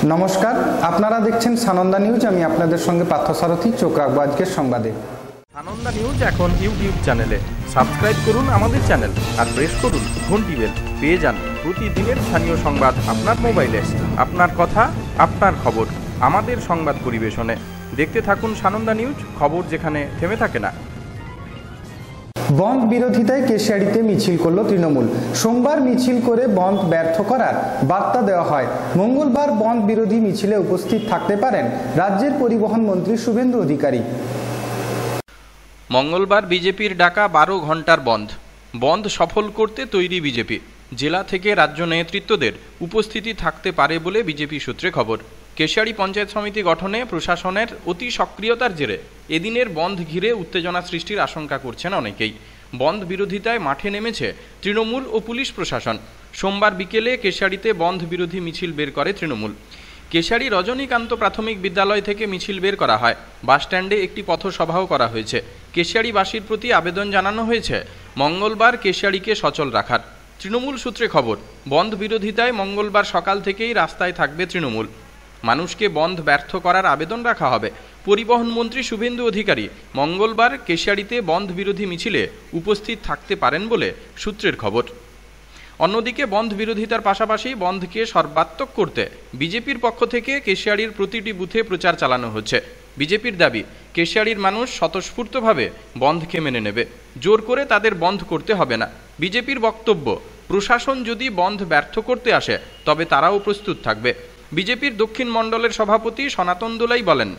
নমস্কার, আপনারা দেখছেন সানন্দা নিউজ। আমি আপনাদের সঙ্গে পার্থসারথী। চোখ রাখবো আজকের সংবাদে। সানন্দা নিউজ এখন ইউটিউব চ্যানেলে সাবস্ক্রাইব করুন আমাদের চ্যানেল আর প্রেস করুন ঘন্টি বেল। পেয়ে যান প্রতিদিনের স্থানীয় সংবাদ আপনার মোবাইলে। আপনার কথা, আপনার খবর, আমাদের সংবাদ পরিবেশনে দেখতে থাকুন সানন্দা নিউজ, খবর যেখানে থেমে থাকে না। বন্ধ বিরোধিতায় কেশিয়াড়িতে মিছিল করল তৃণমূল। সোমবার মিছিল করে বন্ধ ব্যর্থ করার বার্তা দেওয়া হয়। মঙ্গলবার বন্ধ বিরোধী মিছিলে উপস্থিত থাকতে পারেন রাজ্যের পরিবহন মন্ত্রী শুভেন্দু অধিকারী। মঙ্গলবার বিজেপির ডাকা 12 ঘন্টার বন্ধ সফল করতে তৈরি বিজেপি। জেলা থেকে রাজ্য নেতৃত্বদের উপস্থিতি থাকতে পারে বলে বিজেপি সূত্রে খবর। কেশিয়াড়ি পঞ্চায়েত সমিতি গঠনে প্রশাসনের অতি সক্রিয়তার জেরে এদিনের বন্ধ ঘিরে উত্তেজনা সৃষ্টির আশঙ্কা করছেন অনেকেই। বন্ধ বিরোধিতায় মাঠে নেমেছে তৃণমূল ও পুলিশ প্রশাসন। সোমবার বিকেলে কেশিয়াড়িতে বন্ধ বিরোধী মিছিল বের করে তৃণমূল। কেশিয়াড়ি রজনীকান্ত প্রাথমিক বিদ্যালয় থেকে মিছিল বের করা হয়। বাসস্ট্যান্ডে একটি পথসভাও করা হয়েছে। কেশিয়াড়িবাসীর প্রতি আবেদন জানানো হয়েছে মঙ্গলবার কেশিয়াড়িকে সচল রাখার। তৃণমূল সূত্রে খবর, বন্ধ বিরোধিতায় মঙ্গলবার সকাল থেকেই রাস্তায় থাকবে তৃণমূল। মানুষকে বন্ধ ব্যর্থ করার আবেদন রাখা হবে। পরিবহন মন্ত্রী শুভেন্দু অধিকারী মঙ্গলবার কেশিয়াড়িতে বন্ধ বিরোধী মিছিলে উপস্থিত থাকতে পারেন বলে সূত্রের খবর। অন্যদিকে বন্ধ বিরোধিতার পাশাপাশি বন্ধকে সর্বাত্মক করতে বিজেপির পক্ষ থেকে কেশিয়াড়ির প্রতিটি বুথে প্রচার চালানো হচ্ছে। বিজেপির দাবি, কেশিয়াড়ির মানুষ স্বতঃস্ফূর্তভাবে বন্ধকে মেনে নেবে, জোর করে তাদের বন্ধ করতে হবে না। বিজেপির বক্তব্য, প্রশাসন যদি বন্ধ ব্যর্থ করতে আসে তবে তারাও প্রস্তুত থাকবে। বিজেপির দক্ষিণ মণ্ডলের সভাপতি সনাতন দোলাই বলেন,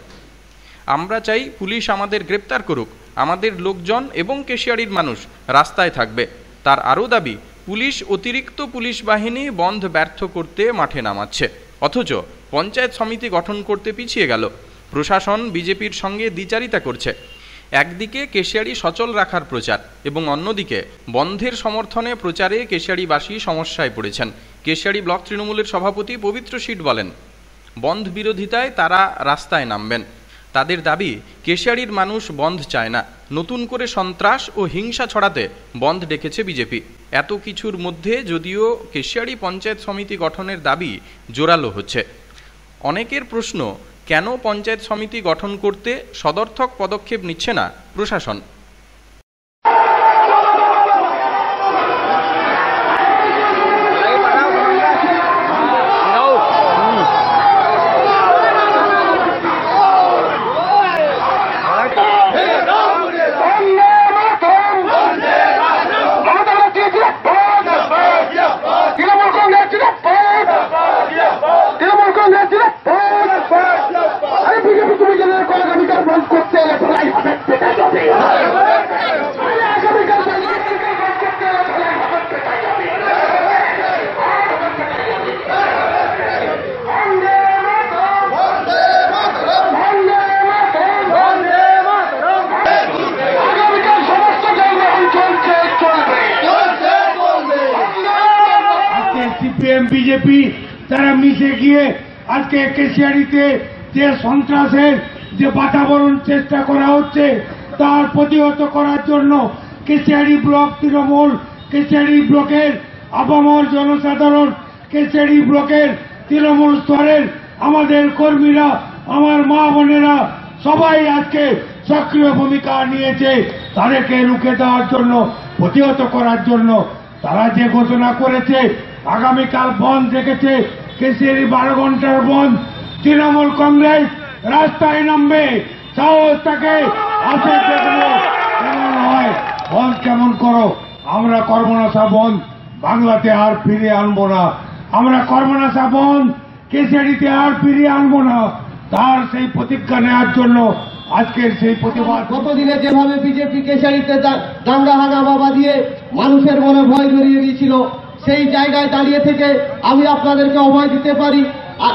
আমরা চাই পুলিশ আমাদের গ্রেপ্তার করুক, আমাদের লোকজন এবং কেশিয়াড়ির মানুষ রাস্তায় থাকবে। তার আরও দাবি, পুলিশ অতিরিক্ত পুলিশ বাহিনী বন্ধ ব্যর্থ করতে মাঠে নামাচ্ছে, অথচ পঞ্চায়েত সমিতি গঠন করতে পিছিয়ে গেল। প্রশাসন বিজেপির সঙ্গে দ্বিচারিতা করছে। একদিকে কেশিয়াড়ি সচল রাখার প্রচার এবং অন্যদিকে বন্ধের সমর্থনে প্রচারে কেশিয়াড়িবাসী সমস্যায় পড়েছেন। কেশিয়াড়ি ব্লক তৃণমূলের সভাপতি পবিত্র শীট বলেন, বন্ধ বিরোধিতায় তারা রাস্তায় নামবেন। তাদের দাবি, কেশিয়াড়ির মানুষ বন্ধ চায় না, নতুন করে সন্ত্রাস ও হিংসা ছড়াতে বন্ধ ডেকেছে বিজেপি। এত কিছুর মধ্যে যদিও কেশিয়াড়ি পঞ্চায়েত সমিতি গঠনের দাবি জোরালো হচ্ছে। অনেকের প্রশ্ন, কেন পঞ্চায়েত সমিতি গঠন করতে সদর্থক পদক্ষেপ নিচ্ছে না প্রশাসন? সিপিএম বিজেপি তারা মিশে গিয়ে আজকে কেশিয়াড়িতে যে সন্ত্রাসের যে বাতাবরণ চেষ্টা করা হচ্ছে তার প্রতিহত করার জন্য কেশিয়াড়ি ব্লক তৃণমূল, কেশিয়াড়ি ব্লকের আপামর জনসাধারণ, কেশিয়াড়ি ব্লকের তৃণমূল স্তরের আমাদের কর্মীরা, আমার মা বোনেরা সবাই আজকে সক্রিয় ভূমিকা নিয়েছে তাদেরকে রুখে দেওয়ার জন্য, প্রতিহত করার জন্য। তারা যে ঘোষণা করেছে আগামীকাল বন্ধ রেখেছে, কেশিয়াড়ি 12 ঘন্টার বন্ধ। তৃণমূল কংগ্রেস রাস্তায় নামবে, সাহস থাকে, আসে দেখবো কেমন হয়। বন্ধ কেমন করো, আমরা কর্মনাশা বন্ধ বাংলাতে আর ফিরিয়ে আনবো না, আমরা কর্মনাশা বন্ধ কেশিয়াড়িতে আর ফিরিয়ে আনবো না। তার সেই প্রতিজ্ঞা নেওয়ার জন্য আজকের সেই প্রতিবাদ। গতদিনে যেভাবে বিজেপি কেশিয়াড়িতে দাঙ্গা হাঙ্গামা দিয়ে মানুষের মনে ভয় ধরিয়ে দিয়েছিল, সেই জায়গায় দাঁড়িয়ে থেকে আমি আপনাদেরকে অভয় দিতে পারি,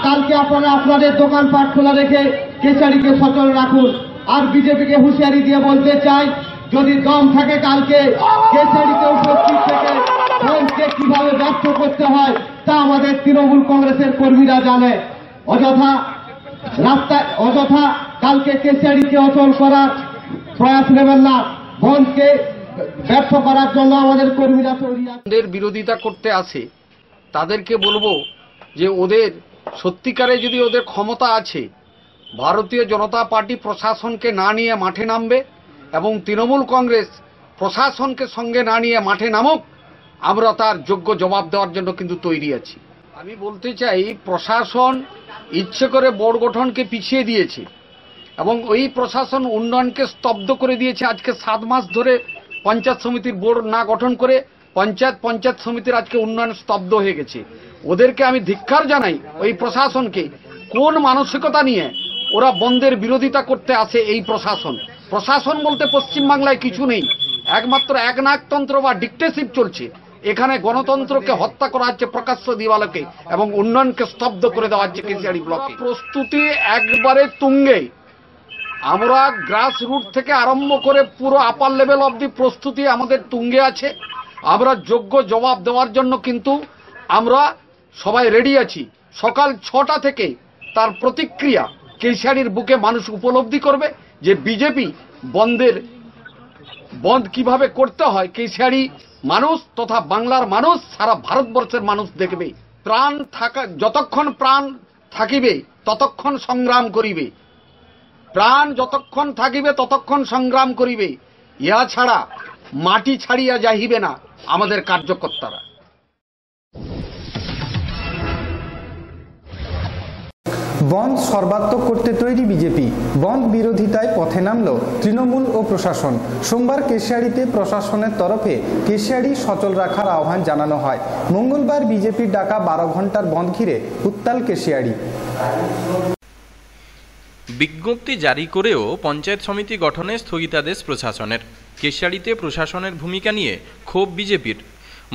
কালকে আপনারা আপনাদের দোকানপাট খোলা রেখে কেশিয়াড়িকে সচল রাখুন। আর বিজেপিকে হুঁশিয়ারি দিয়ে বলতে চাই, যদি দম থাকে কালকে কেশিয়াড়িতে উপস্থিত থেকে বন্ধকে কিভাবে ব্যর্থ করতে হয় তা আমাদের তৃণমূল কংগ্রেসের কর্মীরা জানে। অযথা কালকে কেশিয়াড়িকে অচল করার প্রয়াস নেবেন না। বন্ধকে ব্যর্থ করার জন্য আমাদের কর্মীরা তৈরি আছে। বিরোধিতা করতে আসে তাদেরকে বলবো যে ওদের সত্যিকারে যদি ওদের ক্ষমতা আছে, ভারতীয় জনতা পার্টি প্রশাসনকে না নিয়ে মাঠে নামবে এবং তৃণমূল কংগ্রেস প্রশাসনকে সঙ্গে না নিয়ে মাঠে নামুক, আমরা তার যোগ্য জবাব দেওয়ার জন্য কিন্তু তৈরি আছি। আমি বলতে চাই, প্রশাসন ইচ্ছে করে বোর্ড গঠনকে পিছিয়ে দিয়েছে এবং ওই প্রশাসন উন্নয়নকে স্তব্ধ করে দিয়েছে। আজকে 7 মাস ধরে পঞ্চায়েত সমিতির বোর্ড না গঠন করে পঞ্চায়েত সমিতির আজকে উন্নয়ন স্তব্ধ হয়ে গেছে। ওদেরকে আমি ধিক্কার জানাই, ওই প্রশাসনকে। কোন মানসিকতা নিয়ে ওরা বন্ধের বিরোধিতা করতে আসে? এই প্রশাসন বলতে পশ্চিমবাংলায় কিছু নেই, একমাত্র একনায়কতন্ত্র বা ডিক্টেটরশিপ চলছে। এখানে গণতন্ত্রকে হত্যা করা হচ্ছে প্রকাশ্য দিবালোকে এবং উন্নয়নকে স্তব্ধ করে দেওয়া হচ্ছে কেশিয়াড়ি ব্লকে। প্রস্তুতি একবারে তুঙ্গে। আমরা গ্রাস রুট থেকে আরম্ভ করে পুরো আপার লেভেল অবধি প্রস্তুতি আমাদের তুঙ্গে আছে। আমরা যোগ্য জবাব দেওয়ার জন্য কিন্তু আমরা সবাই রেডি আছি। সকাল 6টা থেকে তার প্রতিক্রিয়া কেশিয়াড়ির বুকে মানুষ উপলব্ধি করবে যে বিজেপি বন্ধ কিভাবে করতে হয়। কেশিয়াড়ি মানুষ তথা বাংলার মানুষ, সারা ভারতবর্ষের মানুষ দেখবে। যতক্ষণ প্রাণ থাকিবে ততক্ষণ সংগ্রাম করিবে, প্রাণ যতক্ষণ থাকিবে ততক্ষণ সংগ্রাম করিবে। ইহা ছাড়া মাটি ছাড়িয়া যাইবে না আমাদের কার্যকর্তারা। বন্ধ সর্বাত্মক করতে তৈরি বিজেপি। বন্ধ বিরোধিতায় পথে নামল তৃণমূল ও প্রশাসন। সোমবার কেশিয়াড়িতে প্রশাসনের তরফে কেশিয়াড়ি সচল রাখার আহ্বান জানানো হয়। মঙ্গলবার বিজেপির ডাকা 12 ঘন্টার বন্ধ ঘিরে উত্তাল কেশিয়াড়ি। বিজ্ঞপ্তি জারি করেও পঞ্চায়েত সমিতি গঠনে স্থগিতাদেশ প্রশাসনের। কেশিয়াড়িতে প্রশাসনের ভূমিকা নিয়ে ক্ষোভ বিজেপির।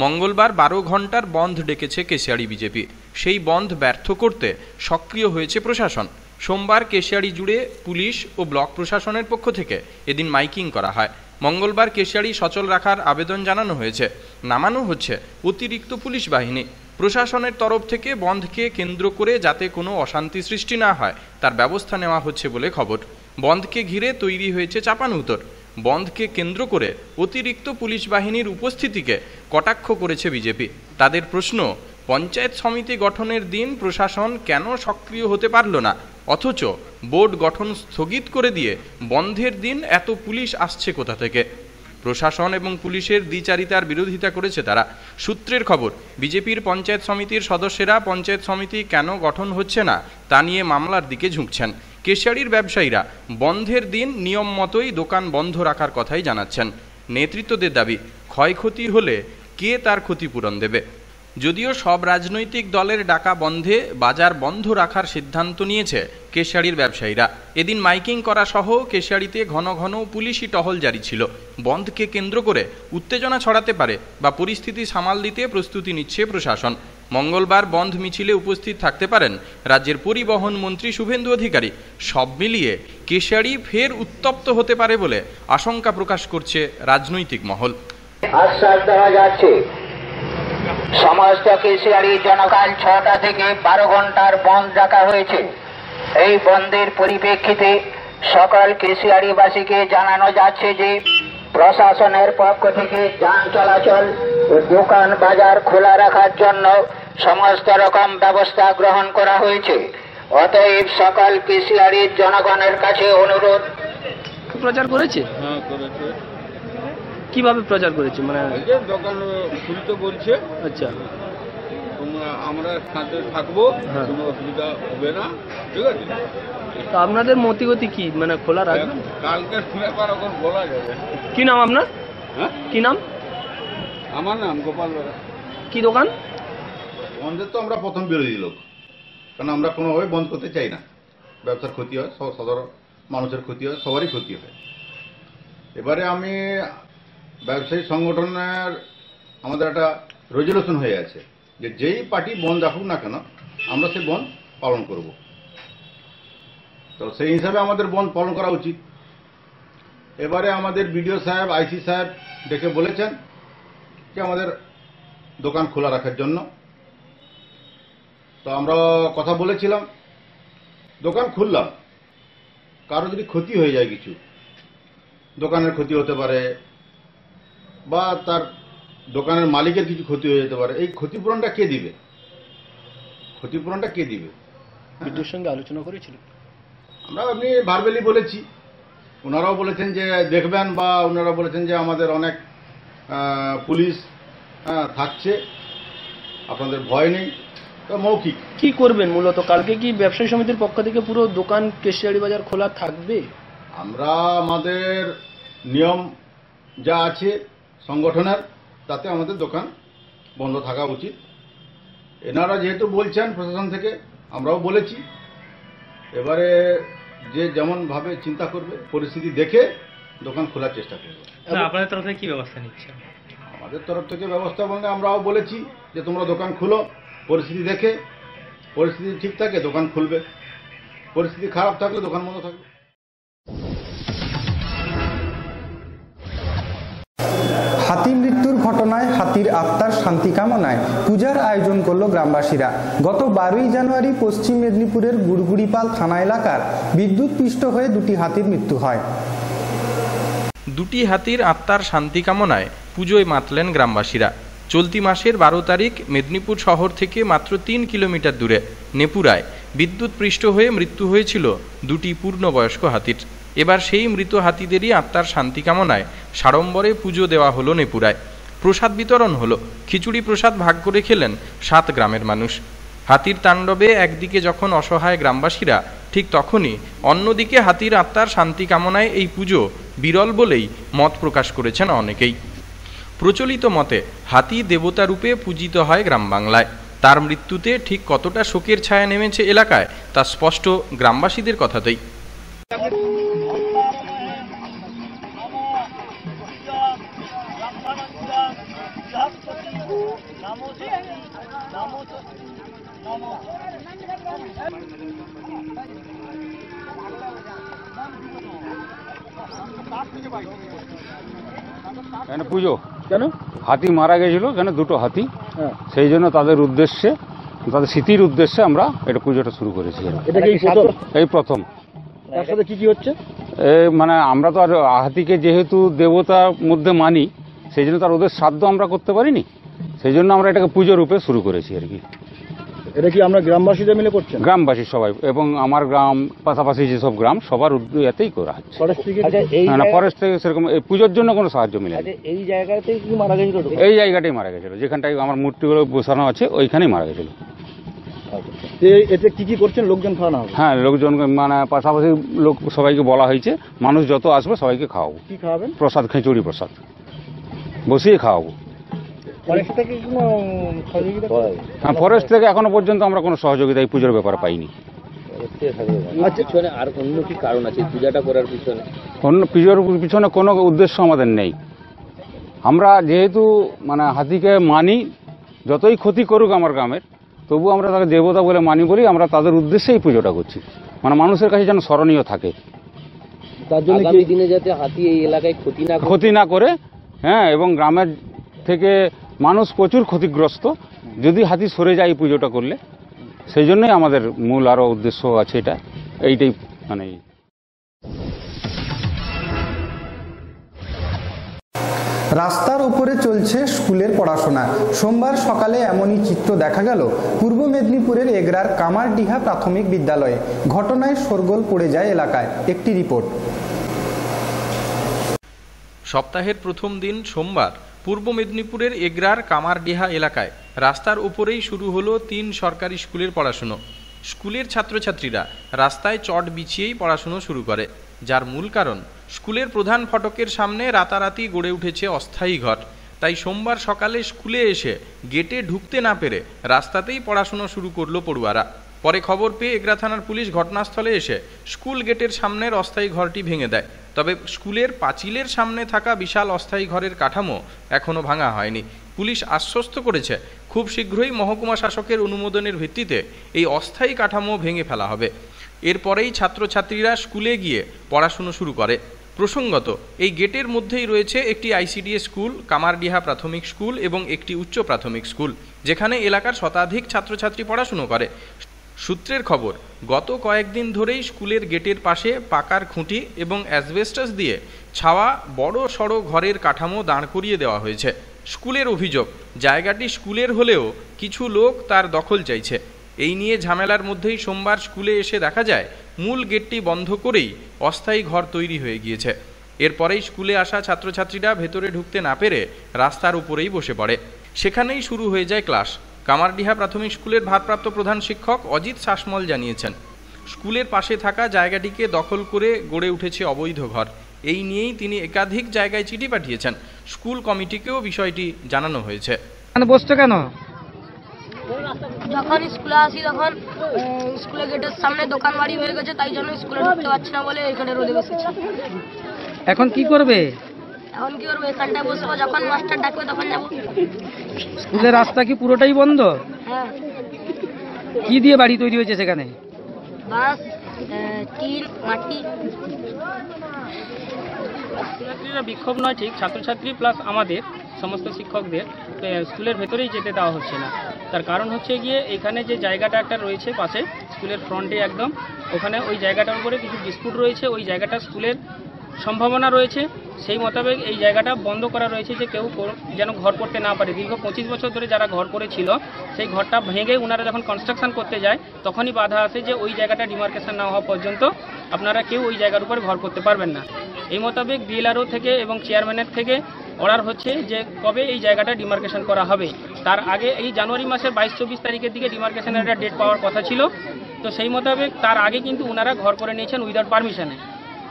মঙ্গলবার 12 ঘন্টার বন্ধ ডেকেছে কেশিয়াড়ি বিজেপি। সেই বন্ধ ব্যর্থ করতে সক্রিয় হয়েছে প্রশাসন। সোমবার কেশিয়াড়ি জুড়ে পুলিশ ও ব্লক প্রশাসনের পক্ষ থেকে এদিন মাইকিং করা হয়। মঙ্গলবার কেশিয়াড়ি সচল রাখার আবেদন জানানো হয়েছে। নামানো হচ্ছে অতিরিক্ত পুলিশ বাহিনী। প্রশাসনের তরফ থেকে বন্ধকে কেন্দ্র করে যাতে কোনো অশান্তি সৃষ্টি না হয় তার ব্যবস্থা নেওয়া হচ্ছে বলে খবর। বন্ধকে ঘিরে তৈরি হয়েছে চাপানউতর। বন্ধকে কেন্দ্র করে অতিরিক্ত পুলিশ বাহিনীর উপস্থিতিকে কটাক্ষ করেছে বিজেপি। তাদের প্রশ্ন, পঞ্চায়েত সমিতি গঠনের দিন প্রশাসন কেন সক্রিয় হতে পারল না, অথচ বোর্ড গঠন স্থগিত করে দিয়ে বন্ধের দিন এত পুলিশ আসছে কোথা থেকে? প্রশাসন এবং পুলিশের দ্বিচারিতার বিরোধিতা করেছে তারা। সূত্রের খবর, বিজেপির পঞ্চায়েত সমিতির সদস্যরা পঞ্চায়েত সমিতি কেন গঠন হচ্ছে না তা নিয়ে মামলার দিকে ঝুঁকছেন। কেশিয়াড়ির ব্যবসায়ীরা বন্ধের দিন নিয়ম মতোই দোকান বন্ধ রাখার কথাই জানাচ্ছেন। নেতৃত্বদের দাবি, ক্ষয়ক্ষতি হলে কে তার ক্ষতিপূরণ দেবে? যদিও সব রাজনৈতিক দলের ডাকা বন্ধে বাজার বন্ধ রাখার সিদ্ধান্ত নিয়েছে কেশিয়াড়ির ব্যবসায়ীরা। এদিন মাইকিং করা সহ কেশিয়াড়িতে ঘন ঘন পুলিশি টহল জারি ছিল। বন্ধকে কেন্দ্র করে উত্তেজনা ছড়াতে পারে বা পরিস্থিতি সামাল দিতে প্রস্তুতি নিচ্ছে প্রশাসন। মঙ্গলবার বন্ধ মিছিলে উপস্থিত থাকতে পারেন রাজ্যের পরিবহন মন্ত্রী শুভেন্দু অধিকারী। সব মিলিয়ে কেশিয়াড়ি ফের উত্তপ্ত হতে পারে বলে আশঙ্কা প্রকাশ করছে রাজনৈতিক মহল। আশ্বাস দেওয়া যাচ্ছে সমস্ত কেশিয়াড়ি জনকাল 6টা থেকে 12 ঘন্টার বন্ধ রাখা হয়েছে। এই বন্ধের পরিপ্রেক্ষিতে সকল কেশিয়াড়িবাসীকে জানানো যাচ্ছে যে প্রশাসনের পক্ষ থেকে যান চলাচল ও দোকান বাজার খোলা রাখার জন্য সমস্ত রকম ব্যবস্থা গ্রহণ করা হয়েছে। অতএব সকল কেশিয়াড়ির জনগণের কাছে অনুরোধ। প্রচার করেছে? হ্যাঁ করেছে। কিভাবে প্রচার করেছে? মানে দোকান খুলতে বলছে। আচ্ছা, আমরা সাথে থাকবো, কোনো অসুবিধা হবে না, ঠিক আছে। তো আপনাদের মতিগতি কি, মানে খোলা রাখবেন? কালকে ব্যাপার এখন বলা যাবে। কি নাম আপনার? হ্যাঁ, কি নাম? আমার নাম গোপাল। কি দোকান? বন্ধের তো আমরা প্রথম বিরোধী লোক, কারণ আমরা কোনোভাবে বন্ধ করতে চাই না। ব্যবসার ক্ষতি হয়, সাধারণ মানুষের ক্ষতি হয়, সবারই ক্ষতি হয়। এবারে আমি ব্যবসায়ী সংগঠনের আমাদের একটা রেজলিউশন হয়ে আছে যে যেই পার্টি বন্ধ রাখুক না কেন আমরা সেই বন্ধ পালন করব। তো সেই হিসাবে আমাদের বন্ধ পালন করা উচিত। এবারে আমাদের বিডিও সাহেব, আইসি সাহেব ডেকে বলেছেন যে আমাদের দোকান খোলা রাখার জন্য। তো আমরা কথা বলেছিলাম, দোকান খুললাম, কারো যদি ক্ষতি হয়ে যায়, কিছু দোকানের ক্ষতি হতে পারে বা তার দোকানের মালিকের কিছু ক্ষতি হয়ে যেতে পারে, এই ক্ষতিপূরণটা কে দিবে? ক্ষতিপূরণটা কে দিবে? বিদ্যুৎ সঙ্গে আলোচনা করেছিলেন? আমরা এমনি ভার্বালি বলেছি, ওনারাও বলেছেন যে দেখবেন, বা ওনারা বলেছেন যে আমাদের অনেক পুলিশ থাকছে, আপনাদের ভয় নেই। তো মৌখিক। কি করবেন মূলত? কালকে কি ব্যবসায়ী সমিতির পক্ষ থেকে পুরো দোকান কেশিয়াড়ি বাজার খোলা থাকবে? আমরা আমাদের নিয়ম যা আছে সংগঠনের, তাতে আমাদের দোকান বন্ধ থাকা উচিত। এনারা যেহেতু বলছেন প্রশাসন থেকে, আমরাও বলেছি, এবারে যে যেমন ভাবে চিন্তা করবে, পরিস্থিতি দেখে দোকান খোলার চেষ্টা করবে। আপনাদের তরফ থেকে কি ব্যবস্থা নিচ্ছেন? আমাদের তরফ থেকে ব্যবস্থা বলতে আমরাও বলেছি যে তোমরা দোকান খুলো, পরিস্থিতি দেখে, পরিস্থিতি ঠিক থাকে দোকান খুলবে, পরিস্থিতি খারাপ থাকলে দোকান বন্ধ থাকবে। হাতি মৃত্যুর ঘটনায় হাতির আত্মার শান্তি কামনায় পূজার আয়োজন করল গ্রামবাসীরা। গত 12ই জানুয়ারি পশ্চিম মেদিনীপুরের গুড়গুড়িপাল থানা এলাকার বিদ্যুৎপৃষ্ট হয়ে দুটি হাতির মৃত্যু হয়। দুটি হাতির আত্মার শান্তি কামনায় পুজোয় মাতলেন গ্রামবাসীরা। চলতি মাসের 12 তারিখ মেদিনীপুর শহর থেকে মাত্র 3 কিলোমিটার দূরে নেপুরায় বিদ্যুৎপৃষ্ট হয়ে মৃত্যু হয়েছিল দুটি পূর্ণবয়স্ক হাতির। এবার সেই মৃত হাতিদেরই আত্মার শান্তি কামনায় সাড়ম্বরে পুজো দেওয়া হলো নেপুরায়। প্রসাদ বিতরণ হলো। খিচুড়ি প্রসাদ ভাগ করে খেলেন 7 গ্রামের মানুষ। হাতির তাণ্ডবে একদিকে যখন অসহায় গ্রামবাসীরা, ঠিক তখনই অন্যদিকে হাতির আত্মার শান্তি কামনায় এই পুজো বিরল বলেই মত প্রকাশ করেছেন অনেকেই। প্রচলিত মতে হাতি দেবতা রূপে পূজিত হয় গ্রাম বাংলায়। তার মৃত্যুতে ঠিক কতটা শোকের ছায়া নেমেছে এলাকায় তা স্পষ্ট গ্রামবাসীদের কথাতেই। কেন পুজো? কেন? হাতি মারা গেছিল, কেন দুটো হাতি, সেই জন্য তাদের উদ্দেশ্যে, তাদের স্মৃতির উদ্দেশ্যে আমরা এটা পুজোটা শুরু করেছি। এই প্রথম। তার সাথে কি কি হচ্ছে? মানে আমরা তো আর হাতিকে যেহেতু দেবতার মধ্যে মানি, সেই জন্য তার ওদের শ্রাদ্ধ আমরা করতে পারিনি, সেই জন্য আমরা এটাকে পুজো রূপে শুরু করেছি আর কি। এটা কি আমরা গ্রামবাসীরা মিলে করছেন? গ্রামবাসী সবাই, এবং আমার গ্রাম পাশাপাশি যেসব গ্রাম সবার এতেই করা হচ্ছে। ফরেস্ট থেকে সেরকম এই পুজোর জন্য কোনো সাহায্য মিলে। এই জায়গাতেই কি মারা গেছিল? এই জায়গাটাই মারা গেছিল, যেখানটায় আমার মূর্তিগুলো বসানো আছে ওইখানেই মারা গেছিল। এতে কি কি করছেন? লোকজন খাওয়ানো হবে? হ্যাঁ, লোকজন মানে পাশাপাশি লোক সবাইকে বলা হয়েছে, মানুষ যত আসবে সবাইকে খাওয়াবো। কি খাওয়াবেন? প্রসাদ, খিচুড়ি প্রসাদ বসিয়ে খাওয়াবো। হ্যাঁ, ফরেস্ট থেকে এখনো পর্যন্ত আমরা কোনো সহযোগিতা এই পুজোর ব্যাপারে পাইনি। আর অন্য কি কারণ আছে পূজাটা করার পিছনে? অন্য পুজোর পিছনে কোনো উদ্দেশ্য আমাদের নেই। আমরা যেহেতু মানে হাতিকে মানি, যতই ক্ষতি করুক আমার গ্রামের, তবু আমরা তাকে দেবতা বলে মানি বলি, আমরা তাদের উদ্দেশ্যে এই পুজোটা করছি, মানে মানুষের কাছে যেন স্মরণীয় থাকে। তার জন্য আগামী দিনে যাতে হাতি এই এলাকায় ক্ষতি না করে, হ্যাঁ, এবং গ্রামের থেকে মানুষ প্রচুর ক্ষতিগ্রস্ত, যদি হাতি সরে যায় এই পুজোটা করলে, সেই জন্যই আমাদের মূল আরও উদ্দেশ্য আছে এটা, এইটাই মানে। রাস্তার উপরে চলছে স্কুলের পড়াশোনা। সোমবার সকালে এমনই চিত্র দেখা গেল পূর্ব মেদিনীপুরের এগরার কামারডিহা প্রাথমিক বিদ্যালয়ে। ঘটনায় শোরগোল পড়ে যায় এলাকায়। একটি রিপোর্ট। সপ্তাহের প্রথম দিন সোমবার পূর্ব মেদিনীপুরের এগরার কামারডিহা এলাকায় রাস্তার উপরেই শুরু হলো 3 সরকারি স্কুলের পড়াশুনো। স্কুলের ছাত্রছাত্রীরা রাস্তায় চট বিছিয়েই পড়াশুনো শুরু করে, যার মূল কারণ স্কুলের প্রধান ফটকের সামনে রাতারাতি গড়ে উঠেছে অস্থায়ী ঘর। তাই সোমবার সকালে স্কুলে এসে গেটে ঢুকতে না পেরে রাস্তাতেই পড়াশুনো শুরু করলো পড়ুয়ারা। পরে খবর পেয়ে এগরা থানার পুলিশ ঘটনাস্থলে এসে স্কুল গেটের সামনের অস্থায়ী ঘরটি ভেঙে দেয়। তবে স্কুলের পাঁচিলের সামনে থাকা বিশাল অস্থায়ী ঘরের কাঠামো এখনও ভাঙা হয়নি। পুলিশ আশ্বস্ত করেছে খুব শীঘ্রই মহকুমা শাসকের অনুমোদনের ভিত্তিতে এই অস্থায়ী কাঠামো ভেঙে ফেলা হবে। এরপরেই ছাত্রছাত্রীরা স্কুলে গিয়ে পড়াশুনো শুরু করে। প্রসঙ্গত, এই গেটের মধ্যেই রয়েছে একটি আইসিডিএস স্কুল, কামারডিহা প্রাথমিক স্কুল এবং একটি উচ্চ প্রাথমিক স্কুল, যেখানে এলাকার শতাধিক ছাত্রছাত্রী পড়াশুনো করে। সূত্রের খবর, গত কয়েকদিন ধরেই স্কুলের গেটের পাশে পাকার খুঁটি এবং অ্যাসবেস্টস দিয়ে ছাওয়া বড় সড়ো ঘরের কাঠামো দাঁড় করিয়ে দেওয়া হয়েছে। স্কুলের অভিযোগ, জায়গাটি স্কুলের হলেও কিছু লোক তার দখল চাইছে। এই নিয়ে ঝামেলার মধ্যেই সোমবার স্কুলে এসে দেখা যায় মূল গেটটি বন্ধ করেই অস্থায়ী ঘর তৈরি হয়ে গিয়েছে। এরপরেই স্কুলে আসা ছাত্রছাত্রীরা ভেতরে ঢুকতে না পেরে রাস্তার উপরেই বসে পড়ে। সেখানেই শুরু হয়ে যায় ক্লাস। কামারডিহা প্রাথমিক স্কুলের ভারপ্রাপ্ত প্রধান শিক্ষক অজিত শাসমল জানিয়েছেন, স্কুলের পাশে থাকা জায়গাটিকে দখল করে গড়ে উঠেছে অবৈধ ঘর। এই নিয়েই তিনি একাধিক জায়গায় চিঠি পাঠিয়েছেন। স্কুল কমিটিকেও বিষয়টি জানানো হয়েছে। বসছো কেন? যখন স্কুলে আসি তখন স্কুলের গেটের সামনে দোকান বাড়ি হয়ে গেছে, তাই জন্য স্কুলে ঢুকতে পারছি না বলে এখানে রোদে বসেছি। এখন কি করবে? এখন কি করবো, এখানটায় বসবো, যখন মাস্টার ডাকবে তখন যাবো। স্কুলের রাস্তা কি পুরোটাই বন্ধ? হ্যাঁ। কি দিয়ে বাড়ি তৈরি হয়েছে সেখানে? বাঁশ, টিন, মাটি। ছাত্রছাত্রীরা বিক্ষোভ নয় ঠিক, ছাত্রছাত্রী প্লাস আমাদের সমস্ত শিক্ষকদের স্কুলের ভেতরেই যেতে দেওয়া হচ্ছে না। তার কারণ হচ্ছে গিয়ে এখানে যে জায়গাটা একটা রয়েছে পাশে স্কুলের ফ্রন্টে একদম, ওখানে ওই জায়গাটার উপরে কিছু ডিসপুট রয়েছে। ওই জায়গাটা স্কুলের সম্ভাবনা রয়েছে, সেই মোতাবেক এই জায়গাটা বন্ধ করা রয়েছে যে কেউ যেন ঘর করতে না পারে। দীর্ঘ 25 বছর ধরে যারা ঘর করেছিল সেই ঘরটা ভেঙে ওনারা যখন কনস্ট্রাকশন করতে যায় তখনই বাধা আসে যে ওই জায়গাটা ডিমার্কেশন না হওয়া পর্যন্ত আপনারা কেউ ওই জায়গার উপরে ঘর করতে পারবেন না। এই মোতাবেক বিএলআরও থেকে এবং চেয়ারম্যানের থেকে অর্ডার হচ্ছে যে কবে এই জায়গাটা ডিমার্কেশন করা হবে। তার আগে এই জানুয়ারি মাসের 22-24 তারিখের দিকে ডিমার্কেশনের একটা ডেট পাওয়ার কথা ছিল। তো সেই মোতাবেক তার আগে কিন্তু ওনারা ঘর করে নিয়েছেন উইদাউট পারমিশনে।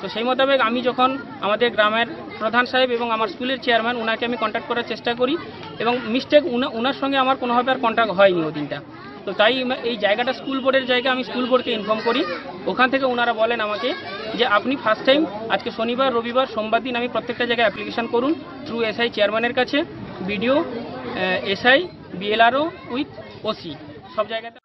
তো সেই মোতাবেক আমি যখন আমাদের গ্রামের প্রধান সাহেব এবং আমার স্কুলের চেয়ারম্যান ওনাকে আমি কন্ট্যাক্ট করার চেষ্টা করি এবং মিস্টেক ওনার সঙ্গে আমার কোনোভাবে আর কন্ট্যাক্ট হয়নি ওই দিনটা। তো তাই এই জায়গাটা স্কুল বোর্ডের জায়গা, আমি স্কুল বোর্ডকে ইনফর্ম করি। ওখান থেকে ওনারা বলেন আমাকে যে আপনি ফার্স্ট টাইম আজকে শনিবার, রবিবার, সোমবার দিন আমি প্রত্যেকটা জায়গায় অ্যাপ্লিকেশন করুন থ্রু এসআই চেয়ারম্যানের কাছে, BDO, SI, BLRO with OC, সব জায়গাতে।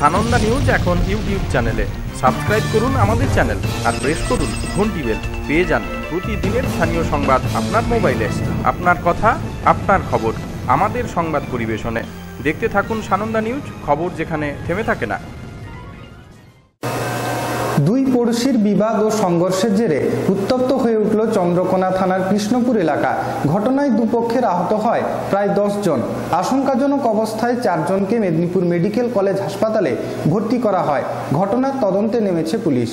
সানন্দা নিউজ এখন ইউটিউব চ্যানেলে। সাবস্ক্রাইব করুন আমাদের চ্যানেল আর প্রেস করুন ঘন্টি বেল। পেয়ে যান প্রতিদিনের স্থানীয় সংবাদ আপনার মোবাইলে। আপনার কথা, আপনার খবর, আমাদের সংবাদ পরিবেশনে। দেখতে থাকুন সানন্দা নিউজ, খবর যেখানে থেমে থাকে না। দুই পড়শির বিবাদ ও সংঘর্ষের জেরে উত্তপ্ত হয়ে উঠল চন্দ্রকোনা থানার কৃষ্ণপুর এলাকা। ঘটনায় দুপক্ষের আহত হয় প্রায় 10 জন। আশঙ্কাজনক অবস্থায় 4 জনকে মেদিনীপুর মেডিকেল কলেজ হাসপাতালে ভর্তি করা হয়। ঘটনার তদন্তে নেমেছে পুলিশ।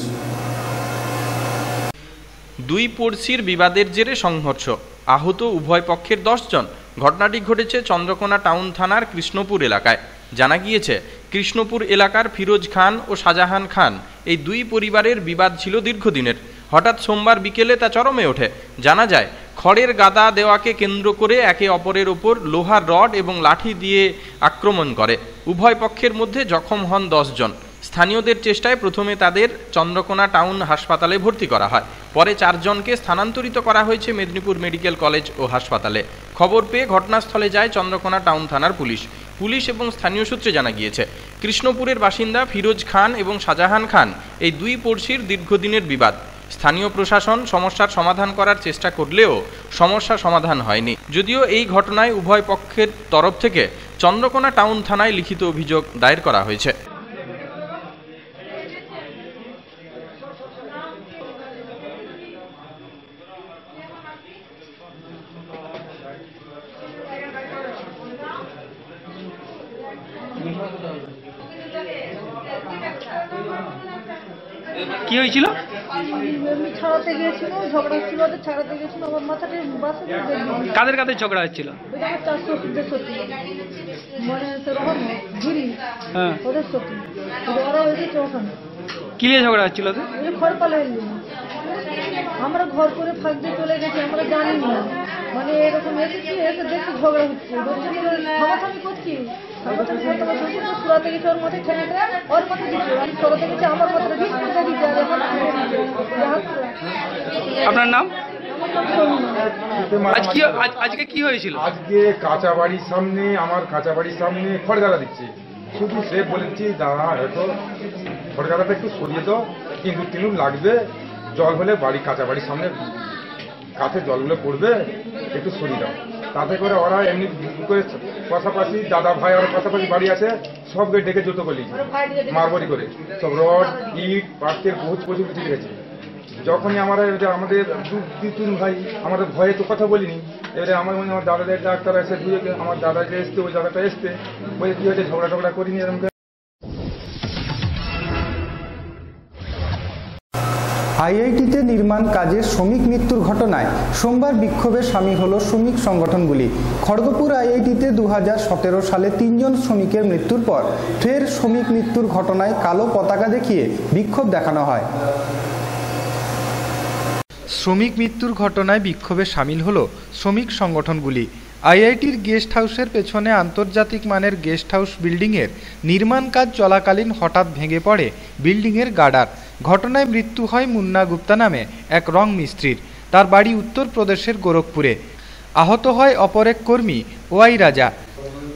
দুই পড়শির বিবাদের জেরে সংঘর্ষ, আহত উভয় পক্ষের 10 জন। ঘটনাটি ঘটেছে চন্দ্রকোনা টাউন থানার কৃষ্ণপুর এলাকায়। জানা গিয়েছে, কৃষ্ণপুর এলাকার ফিরোজ খান ও শাহজাহান খান এই দুই পরিবারের বিবাদ ছিল দীর্ঘদিনের। হঠাৎ সোমবার বিকেলে তা চরমে ওঠে। জানা যায়, খড়ের গাদা দেওয়াকে কেন্দ্র করে একে অপরের ওপর লোহার রড এবং লাঠি দিয়ে আক্রমণ করে। উভয় পক্ষের মধ্যে জখম হন 10 জন। স্থানীয়দের চেষ্টায় প্রথমে তাদের চন্দ্রকোনা টাউন হাসপাতালে ভর্তি করা হয়। পরে 4 জনকে স্থানান্তরিত করা হয়েছে মেদিনীপুর মেডিকেল কলেজ ও হাসপাতালে। খবর পেয়ে ঘটনাস্থলে যায় চন্দ্রকোনা টাউন থানার পুলিশ। পুলিশ এবং স্থানীয় সূত্রে জানা গিয়েছে, কৃষ্ণপুরের বাসিন্দা ফিরোজ খান এবং শাহজাহান খান এই দুই পড়শির দীর্ঘদিনের বিবাদ। স্থানীয় প্রশাসন সমস্যার সমাধান করার চেষ্টা করলেও সমস্যা সমাধান হয়নি। যদিও এই ঘটনায় উভয় পক্ষের তরফ থেকে চন্দ্রকোনা টাউন থানায় লিখিত অভিযোগ দায়ের করা হয়েছে। কি হয়েছিল? ছাড়াতে গিয়েছিল, ঝগড়া হচ্ছিল, ওদের ছাড়াতে গিয়েছিল, আমার মাথাটা বাসে। কাদের কাদের ঝগড়া হচ্ছিল? মানে সেরকম ঘুরি ওদের সত্যি ওরা হয়েছে ওখানে। কি নিয়ে ঝগড়া হচ্ছিল? ঘর পালে আমরা ঘর করে থাকতে চলে গেছি, আমরা জানি না। মানে এরকম এসেছি, এসে দেখছি ঝগড়া হচ্ছে, থামাথামি করছি। সুরাতে গেছে, ওর মাথায় ঠেলে ওর মাথা দিচ্ছে, আমি সরাতে গেছি, আমার মাথাটা দিচ্ছে দিচ্ছে। আপনার নাম? আজকে কি হয়েছিল? আজকে কাঁচা বাড়ির সামনে, আমার কাঁচা বাড়ির সামনে খড়গাদা দিচ্ছে। শুধু সে বলেছি, দাঁড়া হয়তো খড়গাদাটা একটু সরিয়ে দাও, ইঁদুর লাগবে, জল হলে বাড়ি কাঁচা বাড়ির সামনে কাছে জলগুলো পড়বে, একটু সরিয়ে দাও। তাতে করে ওরা এমনি করে পাশাপাশি দাদা ভাই ওর পাশাপাশি বাড়ি আছে সবকে ডেকে জুতো করলি মারবরি করে সব রড ইট পাটের বহুত প্রচুর কিছু রেখেছে। যখনই আমাদের তিন ভাই আমাদের ভয়ে তো কথা বলিনি, এবারে আমার মনে আমার দাদাদের ডাক্তার এসে ধুয়ে আমার দাদাকে এসতে ওই দাদাটা এসতে বলে কি হয়েছে ঝগড়া টগড়া করিনি এরকম। আইআইটিতে নির্মাণ কাজে শ্রমিক মৃত্যুর ঘটনায় সোমবার বিক্ষোভে সামিল হল শ্রমিক সংগঠনগুলি। খড়গপুর আইআইটিতে 2017 সালে 3 জন শ্রমিকের মৃত্যুর পর ফের শ্রমিক মৃত্যুর ঘটনায় কালো পতাকা দেখিয়ে বিক্ষোভ দেখানো হয়। শ্রমিক মৃত্যুর ঘটনায় বিক্ষোভে সামিল হল শ্রমিক সংগঠনগুলি। আইআইটির গেস্ট হাউসের পেছনে আন্তর্জাতিক মানের গেস্ট হাউস বিল্ডিংয়ের নির্মাণ কাজ চলাকালীন হঠাৎ ভেঙে পড়ে বিল্ডিংয়ের গার্ডার। ঘটনায় মৃত্যু হয় মুন্না গুপ্তা নামে এক রং মিস্ত্রির। তার বাড়ি উত্তরপ্রদেশের গোরখপুরে। আহত হয় অপর এক কর্মী ওয়াই রাজা।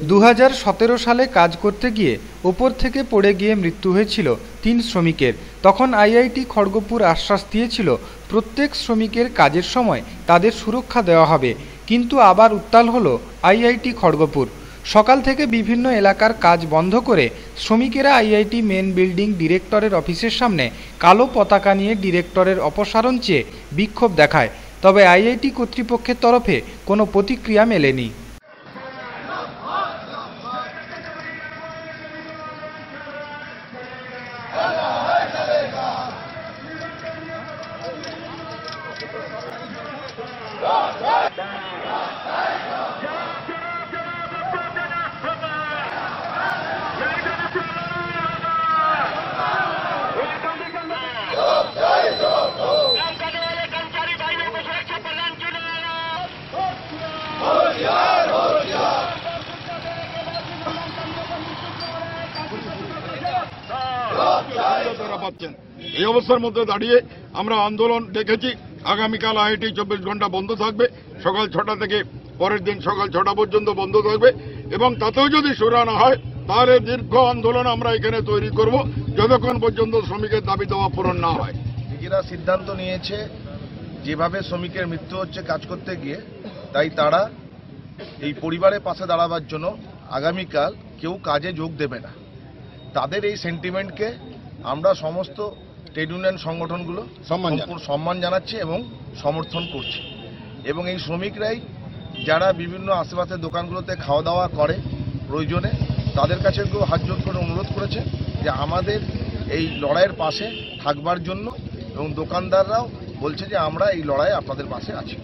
2017 সালে কাজ করতে গিয়ে ওপর থেকে পড়ে গিয়ে মৃত্যু হয়েছিল 3 শ্রমিকের। তখন আইআইটি খড়গপুর আশ্বাস দিয়েছিল প্রত্যেক শ্রমিকের কাজের সময় তাদের সুরক্ষা দেওয়া হবে, কিন্তু আবার উত্তাল হলো আইআইটি খড়গপুর। সকাল থেকে বিভিন্ন এলাকার কাজ বন্ধ করে শ্রমিকেরা আইআইটি মেন বিল্ডিং ডিরেক্টরের অফিসের সামনে কালো পতাকা নিয়ে ডিরেক্টরের অপসারণ চেয়ে বিক্ষোভ দেখায়। তবে আইআইটি কর্তৃপক্ষের তরফে কোনো প্রতিক্রিয়া মেলেনি। এই অবস্থার মধ্যে দাঁড়িয়ে আমরা আন্দোলন দেখেছি। আগামীকাল আইআইটি 24 ঘন্টা বন্ধ থাকবে, সকাল 6টা থেকে পরের দিন সকাল 6টা পর্যন্ত বন্ধ থাকবে, এবং তাতেও যদি সুরা না হয় তাহলে দীর্ঘ আন্দোলন আমরা এখানে তৈরি করব যতক্ষণ পর্যন্ত শ্রমিকের দাবি দেওয়া পূরণ না হয়। এরা সিদ্ধান্ত নিয়েছে যেভাবে শ্রমিকের মৃত্যু হচ্ছে কাজ করতে গিয়ে, তাই তারা এই পরিবারের পাশে দাঁড়াবার জন্য আগামীকাল কেউ কাজে যোগ দেবে না। তাদের এই সেন্টিমেন্টকে আমরা সমস্ত ট্রেড ইউনিয়ন সংগঠনগুলো সম্মান জানাচ্ছি এবং সমর্থন করছি। এবং এই শ্রমিকরাই যারা বিভিন্ন আশেপাশের দোকানগুলোতে খাওয়া দাওয়া করে প্রয়োজনে, তাদের কাছে কেউ হাত জোড় করে অনুরোধ করেছে যে আমাদের এই লড়াইয়ের পাশে থাকবার জন্য, এবং দোকানদাররাও বলছে যে আমরা এই লড়াইয়ে আপনাদের পাশে আছি।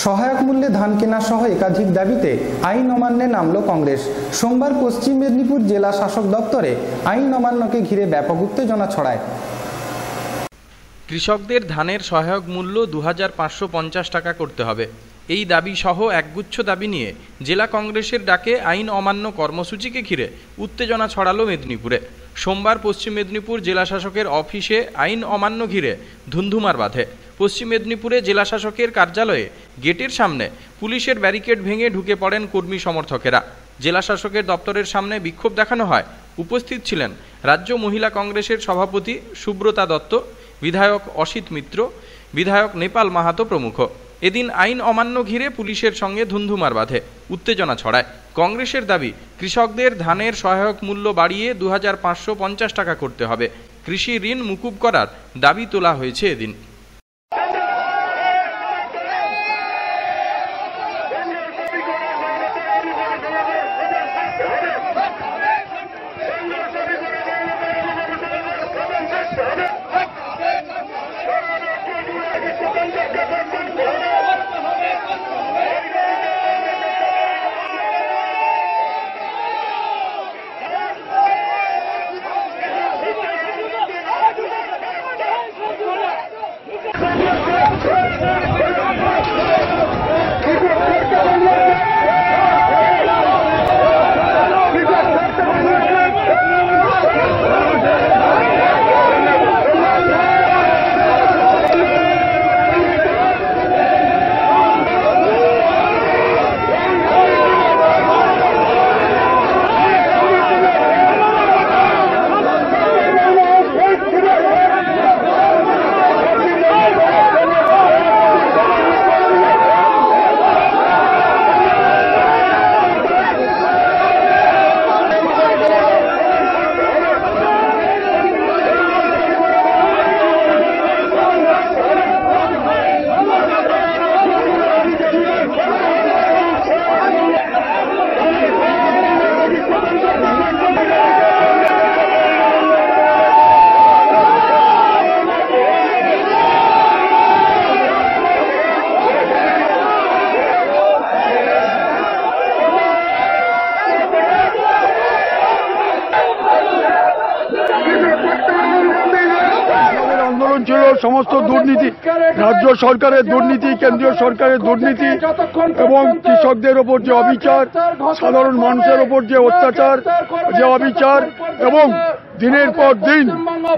সহায়ক মূল্যে ধান কেনা সহ একাধিক দাবিতে আইন অমান্যে নামল কংগ্রেস। সোমবার পশ্চিম মেদিনীপুর জেলা শাসক দপ্তরে আইন অমান্যকে ঘিরে ব্যাপক উত্তেজনা ছড়ায়। কৃষকদের ধানের সহায়ক মূল্য 2550 টাকা করতে হবে, এই দাবি সহ একগুচ্ছ দাবি নিয়ে জেলা কংগ্রেসের ডাকে আইন অমান্য কর্মসূচিকে ঘিরে উত্তেজনা ছড়ালো মেদিনীপুরে। সোমবার পশ্চিম মেদিনীপুর জেলা শাসকের অফিসে আইন অমান্য ঘিরে ধুন্ধুমার বাধে। পশ্চিম মেদিনীপুরে জেলা শাসকের কার্যালয়ে গেটের সামনে পুলিশের ব্যারিকেড ভেঙে ঢুকে পড়েন কর্মী সমর্থকেরা। জেলা শাসকের দপ্তরের সামনে বিক্ষোভ দেখানো হয়। উপস্থিত ছিলেন রাজ্য মহিলা কংগ্রেসের সভাপতি সুব্রতা দত্ত, বিধায়ক অসিত মিত্র, বিধায়ক নেপাল মাহাতো প্রমুখ। এদিন আইন অমান্য ঘিরে পুলিশের সঙ্গে ধুন্ধুমার বাধে, উত্তেজনা ছড়ায়। কংগ্রেসের দাবি কৃষকদের ধানের সহায়ক মূল্য বাড়িয়ে 2550 টাকা করতে হবে। কৃষি ঋণ মুকুব করার দাবি তোলা হয়েছে এদিন। সমস্ত দুর্নীতি, রাজ্য সরকারের দুর্নীতি, কেন্দ্রীয় সরকারের দুর্নীতি এবং কৃষকদের ওপর যে অবিচার, সাধারণ মানুষের ওপর যে অত্যাচার, যে অবিচার এবং দিনের পর দিন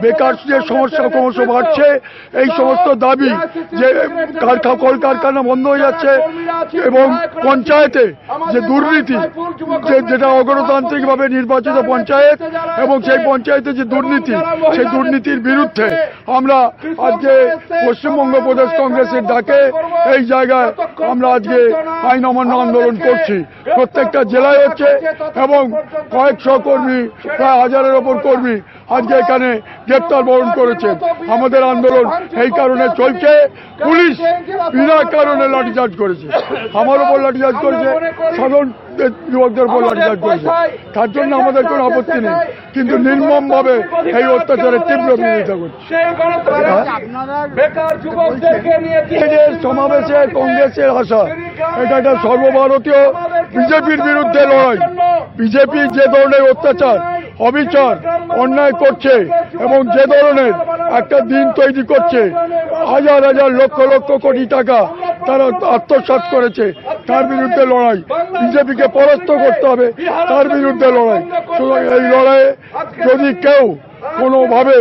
বেকার যে সমস্যা ক্রমশ বাড়ছে, এই সমস্ত দাবি যে কলকারখানা বন্ধ হয়ে যাচ্ছে এবং পঞ্চায়েতে যে দুর্নীতি, যেটা অগণতান্ত্রিকভাবে নির্বাচিত পঞ্চায়েত এবং সেই পঞ্চায়েতে যে দুর্নীতি, সেই দুর্নীতির বিরুদ্ধে আমরা আজকে পশ্চিমবঙ্গ প্রদেশ কংগ্রেসের ডাকে এই জায়গায় আমরা আজকে আইন অমান্য আন্দোলন করছি। প্রত্যেকটা জেলায় হচ্ছে এবং কয়েকশো কর্মী, প্রায় 1000-এর ওপর কর্মী আজকে এখানে গ্রেপ্তার বরণ করেছেন। আমাদের আন্দোলন এই কারণে চলছে, পুলিশ বিনা কারণে লাঠিচার্জ করেছে, আমার উপর লাঠিচার্জ করেছে, সাধারণ যুবকদের উপর লাঠিচার্জ করেছে। তার জন্য আমাদের কোনো আপত্তি নেই, কিন্তু নির্মমভাবে এই অত্যাচারের তীব্র বিরোধিতা করছে। সমাবেশে কংগ্রেসের আশা, এটা একটা সর্বভারতীয় বিজেপির বিরুদ্ধে লড়াই। বিজেপি যে ধরনের অত্যাচার, অবিচার, অন্যায় করছে এবং যে ধরনের একটা দিন তৈরি করছে, হাজার হাজার লক্ষ লক্ষ কোটি টাকা তারা আত্মসাৎ করেছে, তার বিরুদ্ধে লড়াই। বিজেপিকে পরাস্ত করতে হবে, তার বিরুদ্ধে লড়াই। এই লড়াইয়ে যদি কেউ কোনোভাবে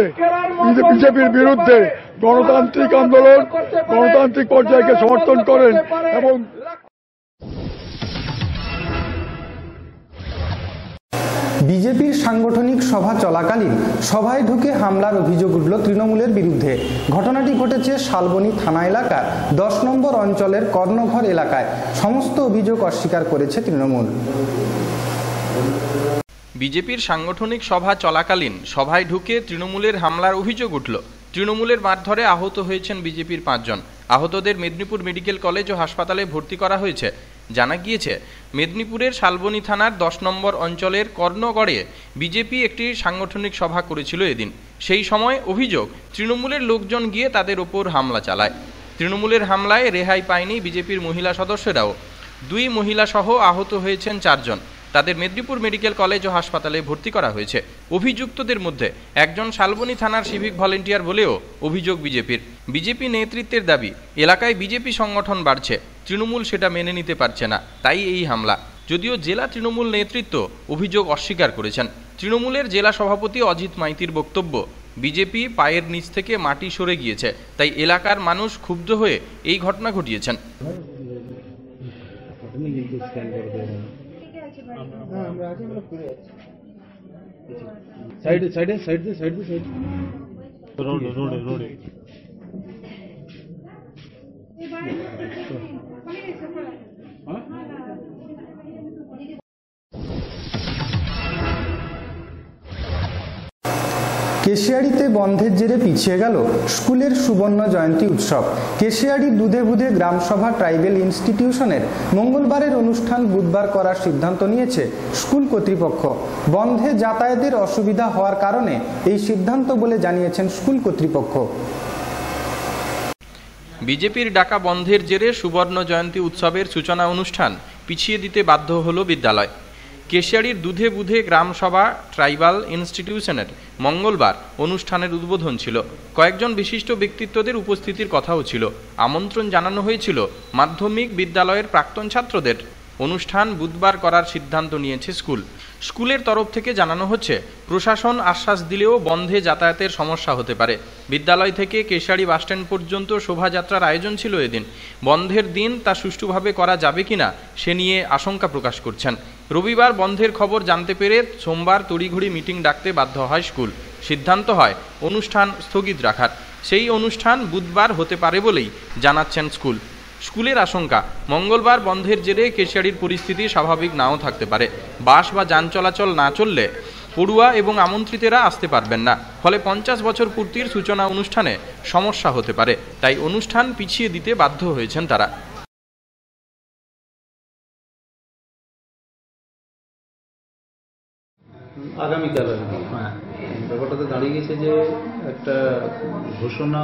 বিজেপির বিরুদ্ধে গণতান্ত্রিক আন্দোলন, গণতান্ত্রিক পর্যায়কে সমর্থন করেন এবং বিজেপির সাংগঠনিক সভা চলাকালীন সভায় ঢুকে হামলার অভিযোগ উঠল তৃণমূলের বিরুদ্ধে। ঘটনাটি ঘটেছে শালবনী থানা এলাকার 10 নম্বর অঞ্চলের কর্ণঘর এলাকায়। সমস্ত অভিযোগ অস্বীকার করেছে তৃণমূল। বিজেপির সাংগঠনিক সভা চলাকালীন সভায় ঢুকে তৃণমূলের হামলার অভিযোগ উঠল। তৃণমূলের মারধরে আহত হয়েছেন বিজেপির 5 জন। আহতদের মেদিনীপুর মেডিকেল কলেজ ও হাসপাতালে ভর্তি করা হয়েছে। জানা গিয়েছে, মেদিনীপুরের শালবনী থানার 10 নম্বর অঞ্চলের কর্ণগড়ে বিজেপি একটি সাংগঠনিক সভা করেছিল এদিন। সেই সময় অভিযোগ, তৃণমূলের লোকজন গিয়ে তাদের ওপর হামলা চালায়। তৃণমূলের হামলায় রেহাই পায়নি বিজেপির মহিলা সদস্যরাও। 2 মহিলা সহ আহত হয়েছেন 4 জন। তাদের মেদিনীপুর মেডিকেল কলেজ ও হাসপাতালে ভর্তি করা হয়েছে। অভিযুক্তদের মধ্যে একজন শালবনী থানার সিভিক ভলেন্টিয়ার বলেও অভিযোগ বিজেপির। বিজেপি নেতৃত্বের দাবি, এলাকায় বিজেপি সংগঠন বাড়ছে, তৃণমূল সেটা মেনে নিতে পারছে না, তাই এই হামলা। যদিও জেলা তৃণমূল নেতৃত্ব অভিযোগ অস্বীকার করেছেন। তৃণমূলের জেলা সভাপতি অজিত মাইতির বক্তব্য, বিজেপি পায়ের নিচ থেকে মাটি সরে গিয়েছে, তাই এলাকার মানুষ ক্ষুব্ধ হয়ে এই ঘটনা ঘটিয়েছেন। সাইডে সাইডে সাইডে সাইডে সাইডে রোডে রোডে রোডে কেশিয়াড়িতে বন্ধের জেরে পিছিয়ে গেল স্কুলের সুবর্ণ জয়ন্তী উৎসব। কেশিয়াড়ির দুধে বুধে গ্রামসভা ট্রাইবেল ইনস্টিটিউশনের মঙ্গলবারের অনুষ্ঠান বুধবার করার সিদ্ধান্ত নিয়েছে স্কুল কর্তৃপক্ষ। বন্ধে যাতায়াতের অসুবিধা হওয়ার কারণে এই সিদ্ধান্ত বলে জানিয়েছেন স্কুল কর্তৃপক্ষ। বিজেপির ডাকা বন্ধের জেরে সুবর্ণ জয়ন্তী উৎসবের সূচনা অনুষ্ঠান পিছিয়ে দিতে বাধ্য হল বিদ্যালয়। কেশিয়াড়ির দুধে বুধে গ্রামসভা ট্রাইবাল ইনস্টিটিউশনের মঙ্গলবার অনুষ্ঠানের উদ্বোধন ছিল। কয়েকজন বিশিষ্ট ব্যক্তিত্বদের উপস্থিতির কথাও ছিল। আমন্ত্রণ জানানো হয়েছিল মাধ্যমিক বিদ্যালয়ের প্রাক্তন ছাত্রদের। অনুষ্ঠান বুধবার করার সিদ্ধান্ত নিয়েছে স্কুল। স্কুলের তরফ থেকে জানানো হচ্ছে, প্রশাসন আশ্বাস দিলেও বন্ধে যাতায়াতের সমস্যা হতে পারে। বিদ্যালয় থেকে কেশিয়াড়ি বাসস্ট্যান্ড পর্যন্ত শোভাযাত্রার আয়োজন ছিল এদিন। বন্ধের দিন তা সুষ্ঠুভাবে করা যাবে কিনা সে নিয়ে আশঙ্কা প্রকাশ করছেন। রবিবার বন্ধের খবর জানতে পেরে সোমবার তড়িঘড়ি মিটিং ডাকতে বাধ্য হয় স্কুল। সিদ্ধান্ত হয় অনুষ্ঠান স্থগিত রাখার। সেই অনুষ্ঠান বুধবার হতে পারে বলেই জানাচ্ছেন স্কুল। স্কুলের আশঙ্কা, মঙ্গলবার বন্ধের জেরে কেশিয়াড়ির পরিস্থিতি স্বাভাবিক নাও থাকতে পারে। বাস বা যান চলাচল না চললে পড়ুয়া এবং আমন্ত্রিতেরা আসতে পারবেন না। ফলে 50 বছর পূর্তির সূচনা অনুষ্ঠানে সমস্যা হতে পারে। তাই অনুষ্ঠান পিছিয়ে দিতে বাধ্য হয়েছেন তারা। আগামীকাল ব্যাপারটাতে দাঁড়িয়ে গেছে যে একটা ঘোষণা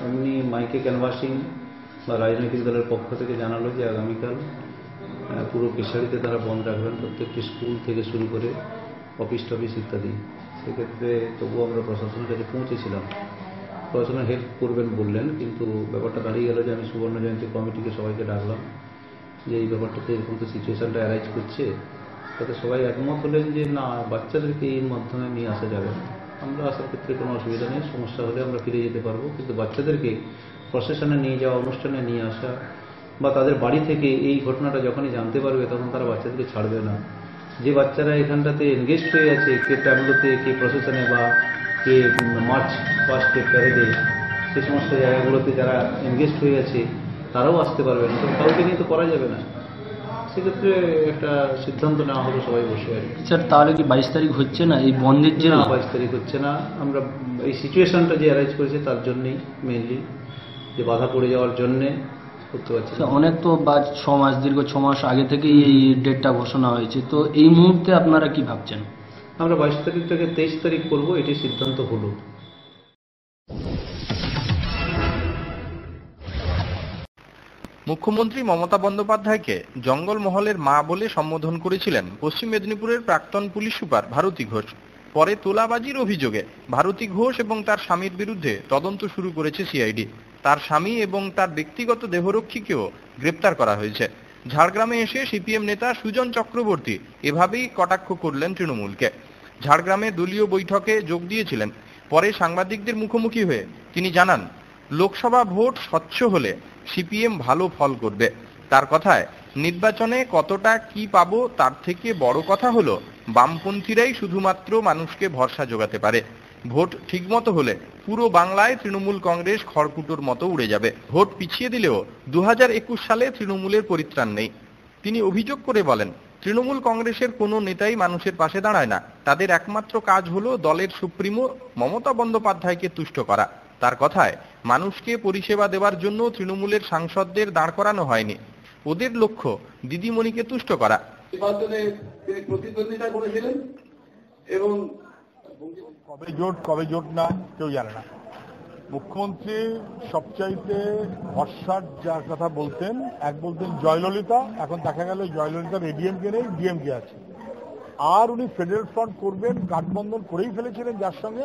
এমনি মাইকে ক্যানভাসিং বা রাজনৈতিক দলের পক্ষ থেকে জানালো যে আগামীকাল পুরো কেশিয়াড়িতে তারা বন্ধ রাখবেন, প্রত্যেকটি স্কুল থেকে শুরু করে অফিস টফিস ইত্যাদি। সেক্ষেত্রে তবুও আমরা প্রশাসনের কাছে পৌঁছেছিলাম পড়াশোনা হেল্প করবেন বললেন, কিন্তু ব্যাপারটা দাঁড়িয়ে গেল যে আমি সুবর্ণ জয়ন্তী কমিটিকে সবাইকে ডাকলাম যে এই ব্যাপারটাতে এরকম তো সিচুয়েশনটা অ্যারাইজ করছে, তাতে সবাই একমত হলেন যে না, বাচ্চাদেরকে এর মাধ্যমে নিয়ে আসা যাবে না। আমরা আসার ক্ষেত্রে কোনো অসুবিধা নেই, সমস্যা হলে আমরা ফিরে যেতে পারবো, কিন্তু বাচ্চাদেরকে প্রসেশনে নিয়ে যাওয়া, অনুষ্ঠানে নিয়ে আসা বা তাদের বাড়ি থেকে এই ঘটনাটা যখনই জানতে পারবে তখন তারা বাচ্চাদেরকে ছাড়বে না। যে বাচ্চারা এখানটাতে এনগেজ হয়ে আছে, কে ট্যাবলোতে, কে প্রসেশনে বা কে মার্চ ফার্স্টে প্যারেডে, সে সমস্ত জায়গাগুলোতে যারা এনগেজ হয়ে আছে তারাও আসতে পারবে না, তো কাউকে নিয়ে তো করা যাবে না। সেক্ষেত্রে একটা সিদ্ধান্ত নেওয়া হলো সবাই বসে আর কি। স্যার তাহলে কি 22 তারিখ হচ্ছে না এই বন্ধের জন্য? 22 তারিখ হচ্ছে না, আমরা এই সিচুয়েশনটা যে অ্যারেঞ্জ করেছে তার জন্যই মেনলি, যে বাধা পড়ে যাওয়ার জন্যে করতে পারছি। অনেক তো বা 6 মাস, দীর্ঘ 6 মাস আগে থেকেই এই ডেটটা ঘোষণা হয়েছে, তো এই মুহূর্তে আপনারা কি ভাবছেন? আমরা 22 তারিখ থেকে 23 তারিখ করবো, এটি সিদ্ধান্ত হলো। মুখ্যমন্ত্রী মমতা বন্দ্যোপাধ্যায়কে জঙ্গলমহলের মা বলে সম্বোধন করেছিলেন পশ্চিম মেদিনীপুরের প্রাক্তন পুলিশ সুপার ভারতী ঘোষ। পরে তোলাবাজির অভিযোগে ভারতী ঘোষ এবং তার স্বামীর বিরুদ্ধে তদন্ত শুরু করেছে সিআইডি। তার স্বামী এবং তার ব্যক্তিগত দেহরক্ষীকেও গ্রেপ্তার করা হয়েছে। ঝাড়গ্রামে এসে সিপিএম নেতা সুজন চক্রবর্তী এভাবেই কটাক্ষ করলেন তৃণমূলকে। ঝাড়গ্রামে দলীয় বৈঠকে যোগ দিয়েছিলেন, পরে সাংবাদিকদের মুখোমুখি হয়ে তিনি জানান, লোকসভা ভোট স্বচ্ছ হলে সিপিএম ভালো ফল করবে। তার কথায়, নির্বাচনে কতটা কি পাবো তার থেকে বড় কথা হলো বামপন্থীরাই শুধুমাত্র মানুষকে ভরসা যোগাতে পারে। ভোট ঠিকমতো হলে পুরো বাংলায় তৃণমূল কংগ্রেস খড়কুটোর মতো উড়ে যাবে। ভোট পিছিয়ে দিলেও 2021 সালে তৃণমূলের পরিত্রাণ নেই। তিনি অভিযোগ করে বলেন, তৃণমূল কংগ্রেসের কোনো নেতাই মানুষের পাশে দাঁড়ায় না। তাদের একমাত্র কাজ হলো দলের সুপ্রিমো মমতা বন্দ্যোপাধ্যায়কে তুষ্ট করা। তার কথায়, মানুষকে পরিষেবা দেওয়ার জন্য তৃণমূলের সাংসদদের দাঁড় করানো হয়নি, ওদের লক্ষ্য দিদিমণিকে তুষ্ট করা। নির্বাচনে তিনি প্রতিদ্বন্দ্বিতা করেছিলেন এবং কবে জোট না কেউ জানে না। মুখ্যমন্ত্রী সবচাইতে ভরসার যার কথা বলতেন, এক বলতেন জয়ললিতা, এখন দেখা গেল জয়ললিতার এডিএমকে নেই, ডিএমকে আছে। আর উনি ফেডারেল ফ্রন্ট করবেন গাঠবন্ধন করেই ফেলেছিলেন যার সঙ্গে,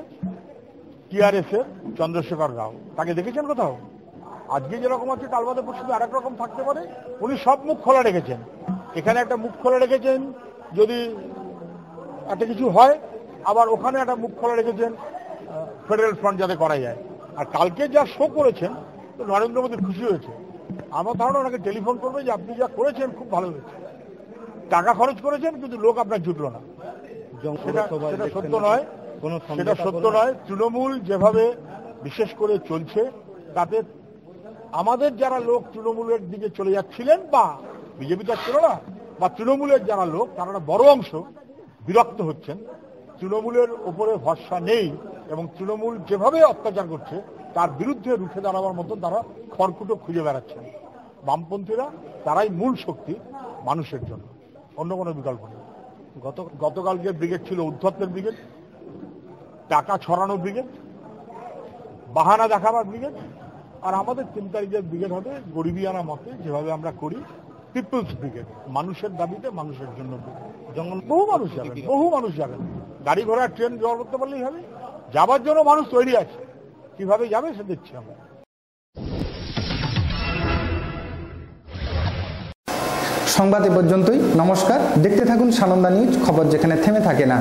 টিআরএস এর চন্দ্রশেখর রাও। তাকে দেখেছেন কোথাও? আজকে যেরকম আছে কাল বাদে পরশু আরেক রকম থাকতে পারে। উনি সব মুখ খোলা রেখেছেন। এখানে একটা মুখ খোলা রেখেছেন যদি একটা কিছু হয়, আবার ওখানে একটা মুখ খোলা রেখেছেন ফেডারেল ফ্রন্ট যাতে করা যায়। আর কালকে যা শো করেছেন তো নরেন্দ্র মোদী খুশি হয়েছে। আমার ধারণা ওনাকে টেলিফোন করবে যে আপনি যা করেছেন খুব ভালো হয়েছে, টাকা খরচ করেছেন কিন্তু লোক আপনার জুটল না। সেটা সত্য নয়, সেটা সত্য নয়। তৃণমূল যেভাবে বিশেষ করে চলছে তাতে আমাদের যারা লোক তৃণমূলের দিকে চলে যাচ্ছিলেন, বা বিজেপিটা ছিল না, বা তৃণমূলের যারা লোক তারা বড় অংশ বিরক্ত হচ্ছেন। তৃণমূলের ওপরে ভরসা নেই এবং তৃণমূল যেভাবে অত্যাচার করছে তার বিরুদ্ধে রুখে দাঁড়াবার মতো তারা খড়কুটো খুঁজে বেড়াচ্ছেন। বামপন্থীরা তারাই মূল শক্তি মানুষের জন্য, অন্য কোনো বিকল্প নেই। গতকালকে ব্রিগেড ছিল উদ্ধত্তের ব্রিগেড, টাকা ছড়ানো ব্রিগেড, বাহানা দেখাবার ব্রিগেড। আর আমাদের 3 তারিখের ব্রিগেড হবে গরিবিয়ানা মতে যেভাবে আমরা করি, পিপলস ব্রিগেড, মানুষের দাবিতে মানুষের জন্য। জঙ্গল বহু মানুষ যাবেন, গাড়ি ঘোড়া ট্রেন জোগাড় করতে পারলেই হবে। যাবার জন্য মানুষ তৈরি আছে, কিভাবে যাবে সে দেখছি আমরা। সংবাদ এ পর্যন্তই। নমস্কার, দেখতে থাকুন সানন্দা নিউজ, খবর যেখানে থেমে থাকে না।